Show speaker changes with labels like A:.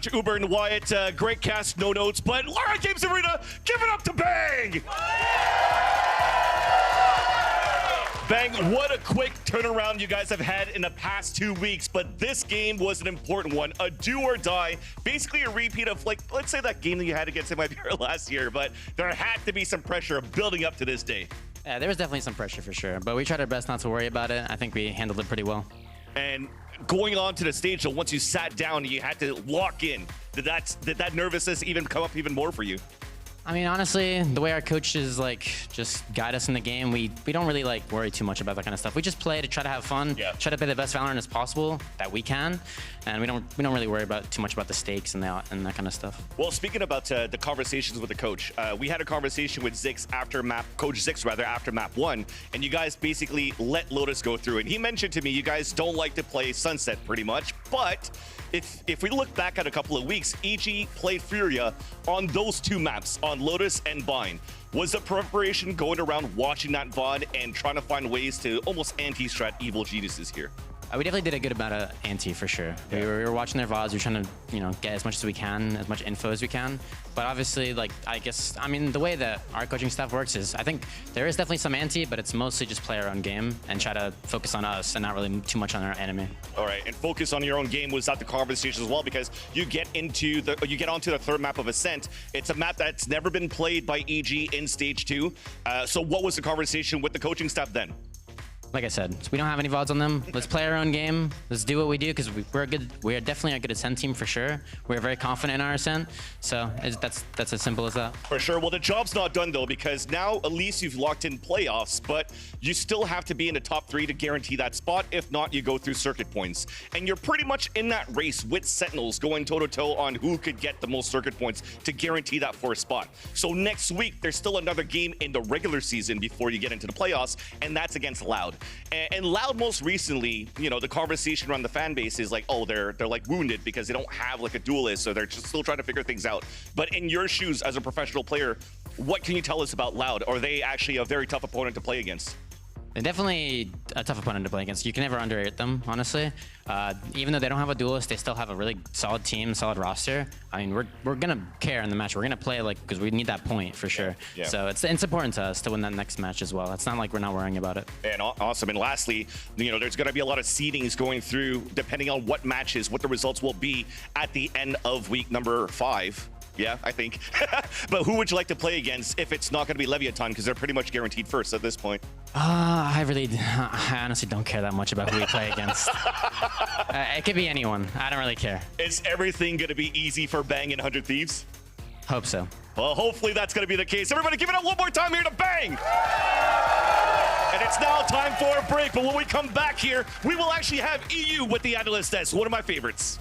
A: To Uber and Wyatt, great cast, no notes, but Valorant Games Arena, give it up to Bang! Bang, what a quick turnaround you guys have had in the past 2 weeks, but this game was an important one, a do or die, basically a repeat of, like, let's say that game that you had against MIBR last year, but there had to be some pressure building up to this day.
B: Yeah, there was definitely some pressure for sure, but we tried our best not to worry about it. I think we handled it pretty well.
A: And going on to the stage, so once you sat down, you had to lock in. Did that nervousness even come up even more for you?
B: I mean, honestly, the way our coaches just guide us in the game, we don't really worry too much about that kind of stuff. We just play to try to have fun, try to play the best Valorant as possible that we can, and we don't really worry about too much about the stakes and that kind of stuff.
A: Well, speaking about the conversations with the coach, we had a conversation with Zix after Coach Zix after map 1, and you guys basically let Lotus go through, and he mentioned to me you guys don't like to play Sunset pretty much, but if we look back at a couple of weeks, EG played Furia on those two maps, on Lotus and Bind. Was the preparation going around watching that VOD and trying to find ways to almost anti-strat evil geniuses here?
B: We definitely did a good amount of anti for sure. Yeah. We were watching their VODs. We were trying to, get as much as we can, as much info as we can. But obviously, I mean, the way that our coaching staff works is, I think there is definitely some anti, but it's mostly just play our own game and try to focus on us and not really too much on our enemy.
A: All right, and focus on your own game was at the conversation as well, because you get onto the third map of Ascent. It's a map that's never been played by EG in stage 2. So what was the conversation with the coaching staff then?
B: Like I said, we don't have any VODs on them. Let's play our own game. Let's do what we do, because we are definitely a good Ascent team for sure. We're very confident in our Ascent. So that's as simple as that.
A: For sure. Well, the job's not done though, because now at least you've locked in playoffs, but you still have to be in the top 3 to guarantee that spot. If not, you go through circuit points. And you're pretty much in that race with Sentinels going toe-to-toe on who could get the most circuit points to guarantee that 4th spot. So next week, there's still another game in the regular season before you get into the playoffs, and that's against Loud. And Loud most recently, the conversation around the fan base is like, oh, they're like wounded because they don't have like a duelist, so they're just still trying to figure things out. But in your shoes as a professional player, what can you tell us about Loud? Are they actually a very tough opponent to play against?
B: They're definitely a tough opponent to play against. You can never underrate them, honestly. Even though they don't have a duelist, they still have a really solid team, solid roster. I mean, we're gonna care in the match. We're gonna play because we need that point for sure. Yeah. So it's important to us to win that next match as well. It's not like we're not worrying about it.
A: And awesome. And lastly, there's gonna be a lot of seedings going through depending on what matches, what the results will be at the end of week number 5. Yeah, I think. But who would you like to play against if it's not going to be Leviathan, because they're pretty much guaranteed first at this point?
B: I honestly don't care that much about who we play against. It could be anyone. I don't really care.
A: Is everything going to be easy for Bang and 100 Thieves?
B: Hope so.
A: Well, hopefully that's going to be the case. Everybody give it up one more time here to Bang! And it's now time for a break, but when we come back here, we will actually have EU with the analyst desk, one of my favorites.